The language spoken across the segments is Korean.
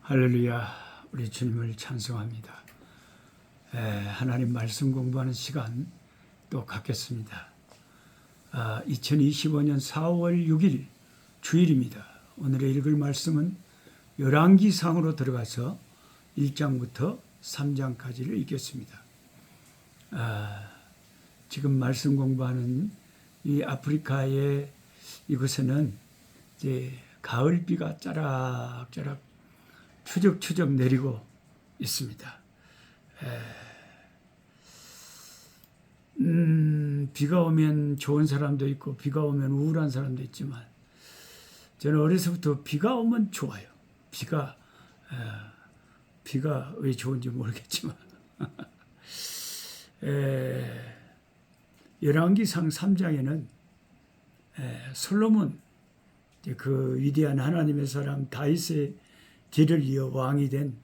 할렐루야, 우리 주님을 찬송합니다. 하나님 말씀 공부하는 시간 또 갖겠습니다. 2025년 4월 6일 주일입니다. 오늘의 읽을 말씀은 열왕기상으로 들어가서 1장부터 3장까지를 읽겠습니다. 지금 말씀 공부하는 이 아프리카의 이곳에는 이제 가을비가 짜락짜락 추적추적 내리고 있습니다. 비가 오면 좋은 사람도 있고 비가 오면 우울한 사람도 있지만 저는 어려서부터 비가 오면 좋아요. 비가 왜 좋은지 모르겠지만 열왕기상 3장에는 솔로몬, 그 위대한 하나님의 사람 다윗의 뒤를 이어 왕이 된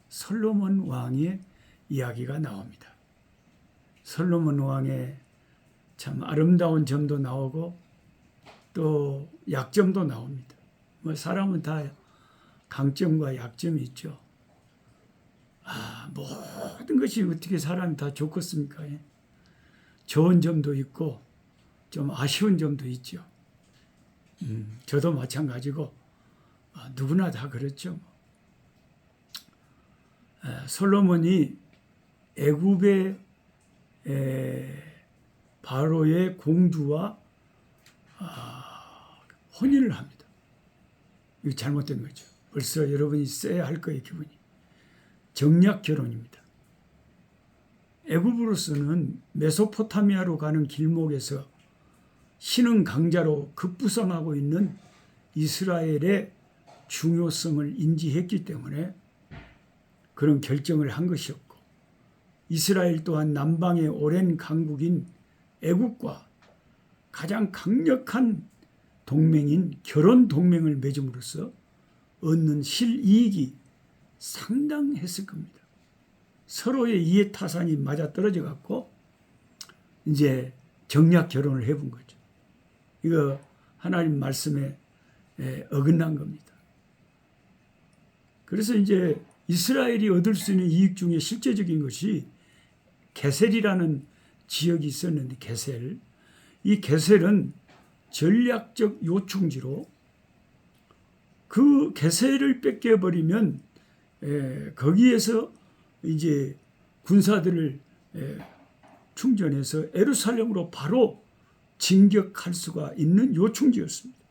솔로몬 왕의 이야기가 나옵니다. 솔로몬 왕의 참 아름다운 점도 나오고 또 약점도 나옵니다. 사람은 다 강점과 약점이 있죠. 모든 것이 어떻게 사람이 다 좋겠습니까? 좋은 점도 있고 좀 아쉬운 점도 있죠. 저도 마찬가지고 누구나 다 그렇죠. 솔로몬이 애굽의 바로의 공주와 혼인을 합니다. 이거 잘못된 거죠. 벌써 여러분이 써야 할 거예요, 기분이. 정략 결혼입니다. 애굽으로서는 메소포타미아로 가는 길목에서 신흥 강자로 급부상하고 있는 이스라엘의 중요성을 인지했기 때문에 그런 결정을 한 것이었고, 이스라엘 또한 남방의 오랜 강국인 애국과 가장 강력한 동맹인 결혼 동맹을 맺음으로써 얻는 실이익이 상당했을 겁니다. 서로의 이해 타산이 맞아떨어져 갖고 이제 정략 결혼을 해본 거죠. 이거 하나님 말씀에 어긋난 겁니다. 그래서 이제 이스라엘이 얻을 수 있는 이익 중에 실제적인 것이 게셀이라는 지역이 있었는데, 이 게셀은 전략적 요충지로 그 게셀을 뺏겨버리면 거기에서 이제 군사들을 충전해서 예루살렘으로 바로 진격할 수가 있는 요충지였습니다.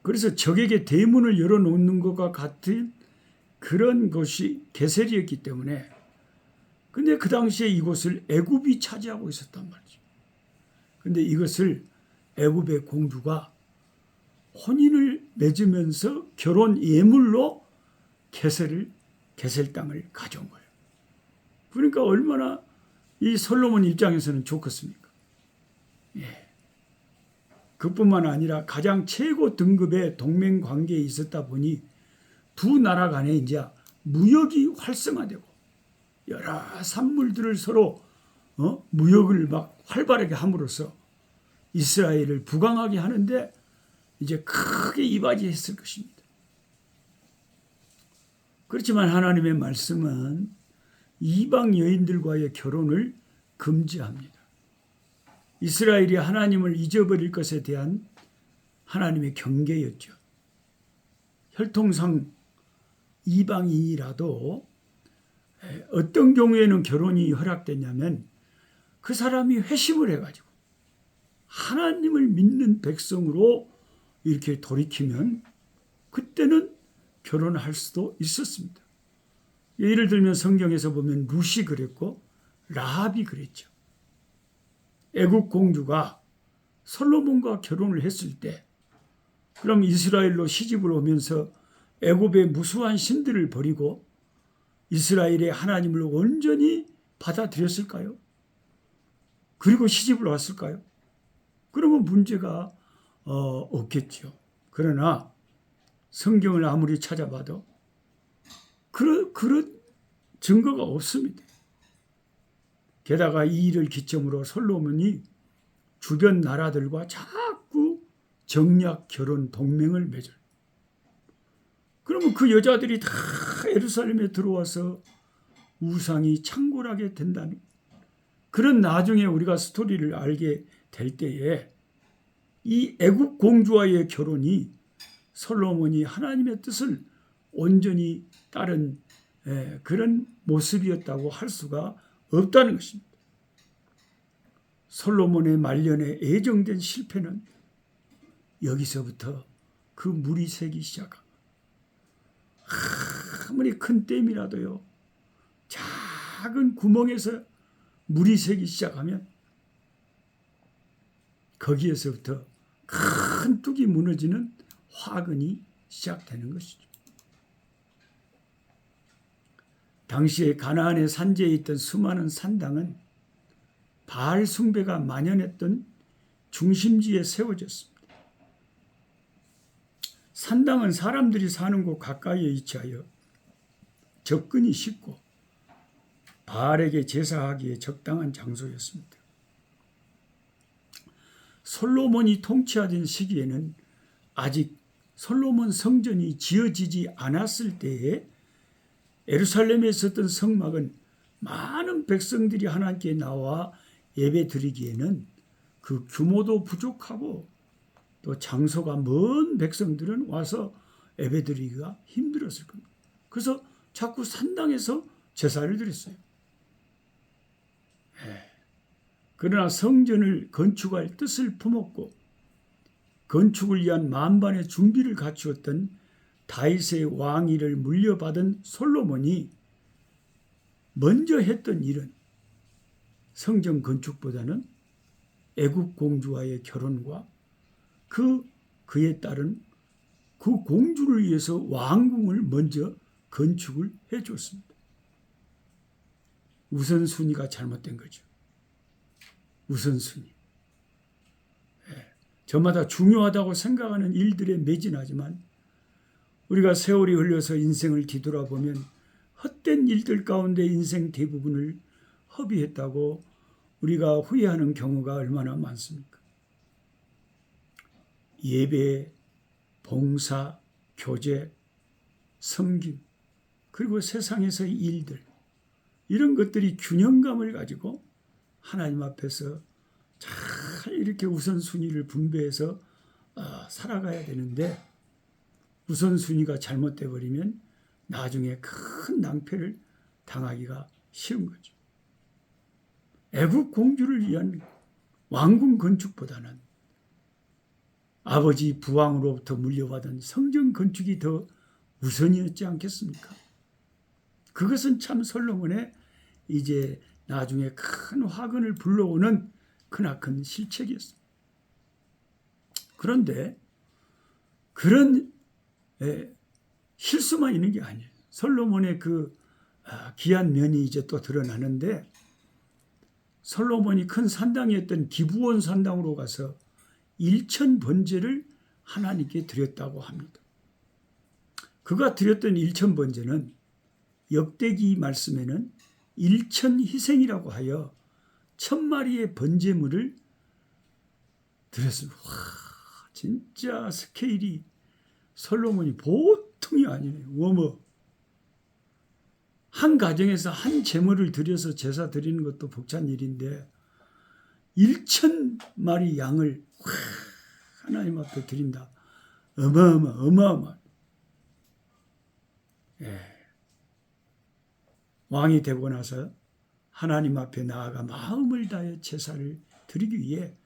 그래서 적에게 대문을 열어놓는 것과 같은 그런 것이 게셀이었기 때문에, 근데 그 당시에 이곳을 애굽이 차지하고 있었단 말이죠. 근데 이것을 애굽의 공주가 혼인을 맺으면서 결혼 예물로 게셀 땅을 가져온 거예요. 그러니까 얼마나 이 솔로몬 입장에서는 좋겠습니까? 그뿐만 아니라 가장 최고 등급의 동맹 관계에 있었다 보니 두 나라 간에 이제 무역이 활성화되고 여러 산물들을 서로 무역을 막 활발하게 함으로써 이스라엘을 부강하게 하는데 이제 크게 이바지했을 것입니다. 그렇지만 하나님의 말씀은 이방 여인들과의 결혼을 금지합니다. 이스라엘이 하나님을 잊어버릴 것에 대한 하나님의 경계였죠. 혈통상 이방인이라도 어떤 경우에는 결혼이 허락되냐면 그 사람이 회심을 해가지고 하나님을 믿는 백성으로 이렇게 돌이키면 그때는 결혼할 수도 있었습니다. 예를 들면 성경에서 보면 룻이 그랬고 라합이 그랬죠. 애국 공주가 솔로몬과 결혼을 했을 때 그럼 이스라엘로 시집을 오면서 애굽의 무수한 신들을 버리고 이스라엘의 하나님을 온전히 받아들였을까요? 그리고 시집을 왔을까요? 그러면 문제가 없겠죠. 그러나 성경을 아무리 찾아봐도 그런 증거가 없습니다. 게다가 이 일을 기점으로 솔로몬이 주변 나라들과 자꾸 정략 결혼 동맹을 맺어요. 그러면 그 여자들이 다 예루살렘에 들어와서 우상이 창궐하게 된다는 그런 나중에 우리가 스토리를 알게 될 때에 이 애굽 공주와의 결혼이 솔로몬이 하나님의 뜻을 온전히 따른 그런 모습이었다고 할 수가 없다는 것입니다. 솔로몬의 말년에 예정된 실패는 여기서부터 그 물이 새기 시작합니다. 아무리 큰 댐이라도요, 작은 구멍에서 물이 새기 시작하면 거기에서부터 큰 뚝이 무너지는 화근이 시작되는 것이죠. 당시에 가나안의 산지에 있던 수많은 산당은 바알 숭배가 만연했던 중심지에 세워졌습니다. 산당은 사람들이 사는 곳 가까이에 위치하여 접근이 쉽고 바알에게 제사하기에 적당한 장소였습니다. 솔로몬이 통치하던 시기에는 아직 솔로몬 성전이 지어지지 않았을 때에 예루살렘에 있었던 성막은 많은 백성들이 하나님께 나와 예배 드리기에는 그 규모도 부족하고 또 장소가 먼 백성들은 와서 예배 드리기가 힘들었을 겁니다. 그래서 자꾸 산당에서 제사를 드렸어요. 그러나 성전을 건축할 뜻을 품었고 건축을 위한 만반의 준비를 갖추었던 다윗의 왕위를 물려받은 솔로몬이 먼저 했던 일은 성전 건축보다는 애굽 공주와의 결혼과 그에 따른 그 공주를 위해서 왕궁을 먼저 건축을 해줬습니다. 우선순위가 잘못된 거죠. 우선순위. 저마다 중요하다고 생각하는 일들에 매진하지만 우리가 세월이 흘러서 인생을 뒤돌아보면 헛된 일들 가운데 인생 대부분을 허비했다고 우리가 후회하는 경우가 얼마나 많습니까? 예배, 봉사, 교제, 섬김, 그리고 세상에서의 일들, 이런 것들이 균형감을 가지고 하나님 앞에서 잘 이렇게 우선순위를 분배해서 살아가야 되는데 우선순위가 잘못돼 버리면 나중에 큰 낭패를 당하기가 쉬운 거죠. 애굽 공주를 위한 왕궁 건축보다는 아버지 부왕으로부터 물려받은 성전 건축이 더 우선이었지 않겠습니까? 그것은 참 솔로몬의 이제 나중에 큰 화근을 불러오는 크나큰 실책이었습니다. 그런데 그런 실수만 있는 게 아니에요. 솔로몬의 그 귀한 면이 이제 또 드러나는데 솔로몬이 큰 산당이었던 기브온 산당으로 가서 1천 번제를 하나님께 드렸다고 합니다. 그가 드렸던 1천 번제는 역대기 말씀에는 1천 희생이라고 하여 1000마리의 번제물을 드렸습니다. 와, 진짜 스케일이 솔로몬이 보통이 아니네요. 한 가정에서 한 제물을 드려서 제사 드리는 것도 벅찬 일인데 1000마리 양을 하나님 앞에 드린다. 어마어마. 왕이 되고 나서 하나님 앞에 나아가 마음을 다해 제사를 드리기 위해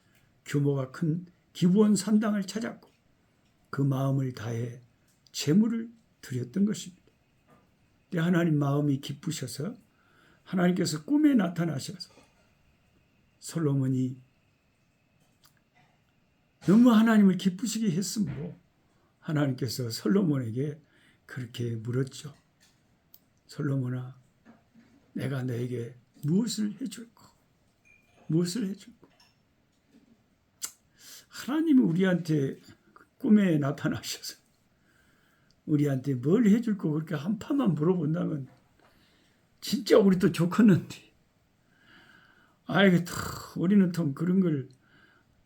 규모가 큰 기브온 산당을 찾았고 그 마음을 다해 제물을 드렸던 것입니다. 하나님 마음이 기쁘셔서 하나님께서 꿈에 나타나셔서 솔로몬이 너무 하나님을 기쁘시게 했으므로 하나님께서 솔로몬에게 그렇게 물었죠. 솔로몬아, 내가 너에게 무엇을 해줄까? 무엇을 해줄까? 하나님이 우리한테 꿈에 나타나셔서 우리한테 뭘 해줄 거 그렇게 한 판만 물어본다면 진짜 우리도 좋겠는데 우리는 통 그런 걸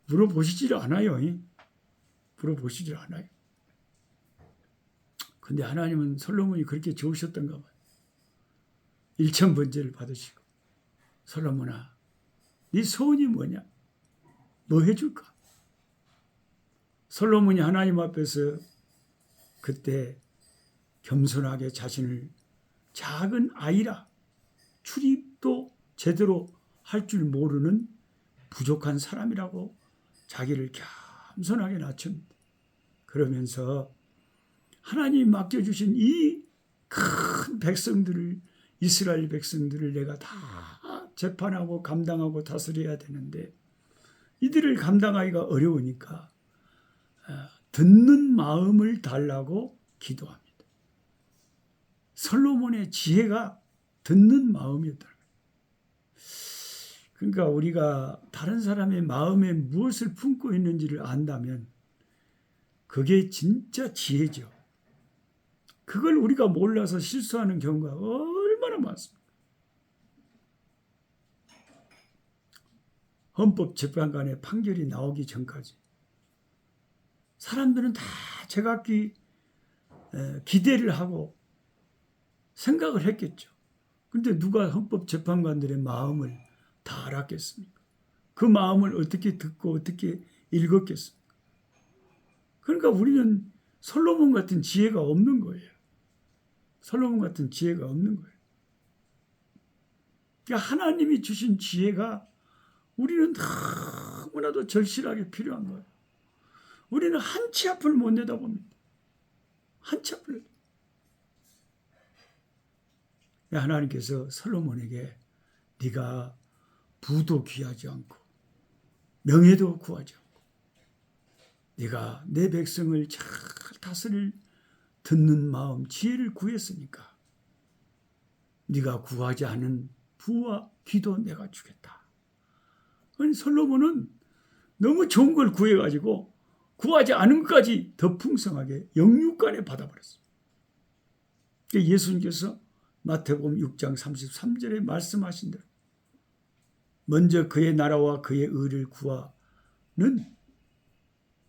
물어보시질 않아요. 물어보시질 않아요. 근데 하나님은 솔로몬이 그렇게 좋으셨던가 봐요. 일천번제를 받으시고, 솔로몬아, 네 소원이 뭐냐? 뭐 해줄까? 솔로몬이 하나님 앞에서 그때 겸손하게 자신을 작은 아이라, 출입도 제대로 할 줄 모르는 부족한 사람이라고 자기를 겸손하게 낮춥니다. 그러면서 하나님이 맡겨주신 이 큰 백성들을, 이스라엘 백성들을 내가 다 재판하고 감당하고 다스려야 되는데 이들을 감당하기가 어려우니까 듣는 마음을 달라고 기도합니다. 솔로몬의 지혜가 듣는 마음이었다. 그러니까 우리가 다른 사람의 마음에 무엇을 품고 있는지를 안다면 그게 진짜 지혜죠. 그걸 우리가 몰라서 실수하는 경우가 얼마나 많습니까? 헌법재판관의 판결이 나오기 전까지 사람들은 다 제각기 기대를 하고 생각을 했겠죠. 그런데 누가 헌법재판관들의 마음을 다 알았겠습니까? 그 마음을 어떻게 듣고 어떻게 읽었겠습니까? 그러니까 우리는 솔로몬 같은 지혜가 없는 거예요. 솔로몬 같은 지혜가 없는 거예요. 그러니까 하나님이 주신 지혜가 우리는 너무나도 절실하게 필요한 거예요. 우리는 한 치 앞을 못 내다봅니다. 한 치 앞을. 하나님께서 솔로몬에게 네가 부도 귀하지 않고 명예도 구하지 않고 네가 내 백성을 잘 다스릴 듣는 마음, 지혜를 구했으니까 네가 구하지 않은 부와 귀도 내가 주겠다. 아니 솔로몬은 너무 좋은 걸 구해가지고 구하지 않은 것까지 더 풍성하게 영육간에 받아버렸어요. 예수님께서 마태복음 6장 33절에 말씀하신 대로 먼저 그의 나라와 그의 의를 구하는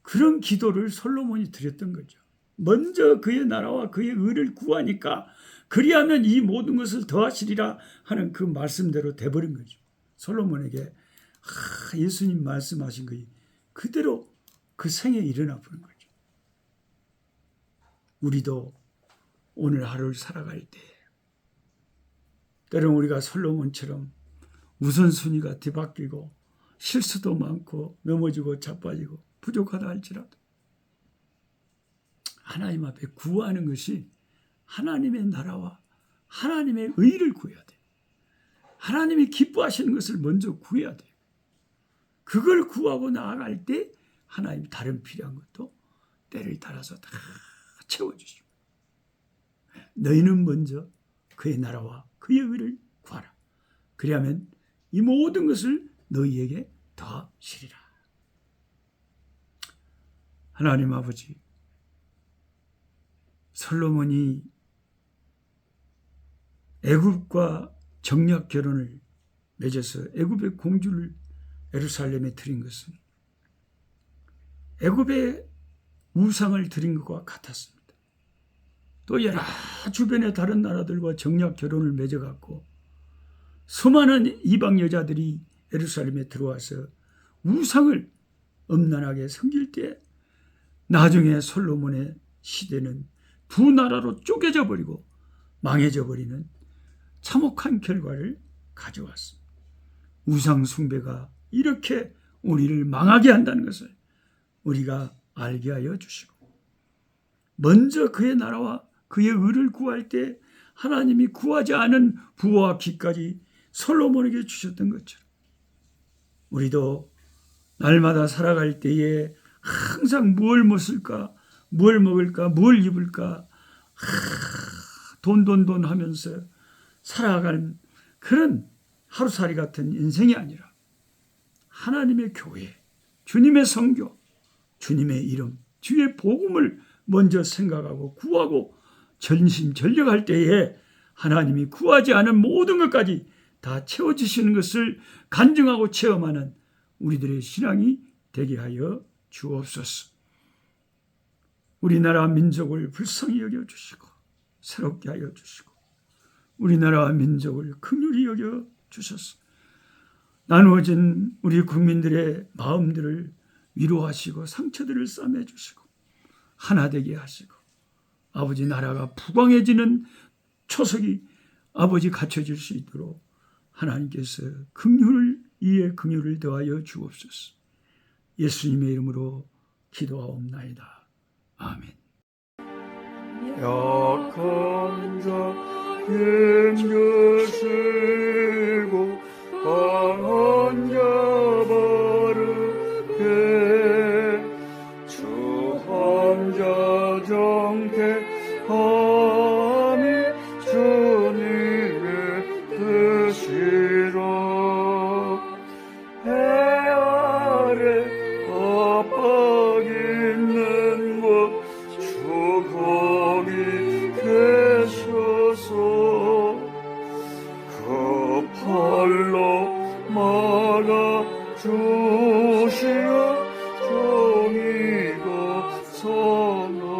그런 기도를 솔로몬이 드렸던 거죠. 먼저 그의 나라와 그의 의를 구하니까 그리하면 이 모든 것을 더하시리라 하는 그 말씀대로 돼버린 거죠. 솔로몬에게 예수님 말씀하신 거 그대로 그 생에 일어나 버린 거죠. 우리도 오늘 하루를 살아갈 때 때로는 우리가 솔로몬처럼 우선순위가 뒤바뀌고 실수도 많고 넘어지고 자빠지고 부족하다 할지라도 하나님 앞에 구하는 것이 하나님의 나라와 하나님의 의를 구해야 돼요. 하나님이 기뻐하시는 것을 먼저 구해야 돼요. 그걸 구하고 나아갈 때 하나님 다른 필요한 것도 때를 따라서 다 채워주시고 너희는 먼저 그의 나라와 그의 의를 구하라. 그리하면 이 모든 것을 너희에게 더하시리라. 하나님 아버지, 솔로몬이 애굽과 정략 결혼을 맺어서 애굽의 공주를 예루살렘에 드린 것은 애굽의 우상을 드린 것과 같았습니다. 또 여러 주변의 다른 나라들과 정략 결혼을 맺어갖고 수많은 이방 여자들이 예루살렘에 들어와서 우상을 엄란하게 섬길 때 나중에 솔로몬의 시대는 두 나라로 쪼개져 버리고 망해져 버리는 참혹한 결과를 가져왔습니다. 우상 숭배가 이렇게 우리를 망하게 한다는 것을 우리가 알게 하여 주시고 먼저 그의 나라와 그의 의를 구할 때 하나님이 구하지 않은 부와 귀까지 솔로몬에게 주셨던 것처럼 우리도 날마다 살아갈 때에 항상 뭘 먹을까, 뭘 먹을까, 뭘 입을까 돈 하면서 살아가는 그런 하루살이 같은 인생이 아니라 하나님의 교회, 주님의 성교, 주님의 이름, 주의 복음을 먼저 생각하고 구하고 전심전력할 때에 하나님이 구하지 않은 모든 것까지 다 채워주시는 것을 간증하고 체험하는 우리들의 신앙이 되게 하여 주옵소서. 우리나라 민족을 불쌍히 여겨주시고 새롭게 하여 주시고 우리나라 민족을 긍휼히 여겨 주셔서 나누어진 우리 국민들의 마음들을 위로하시고 상처들을 싸매주시고 하나 되게 하시고 아버지 나라가 부강해지는 초석이 아버지 갖춰질 수 있도록 하나님께서 긍휼을 이에 긍휼을 더하여 주옵소서. 예수님의 이름으로 기도하옵나이다. 아멘. 약한 자 힘주시고 강한 자 바르게 주한 자 정케함이 주님의 뜻이라. 해 아래 압박 있는 곳 주 거기 계셔서 그 팔로 막아 주시어 정의가 선하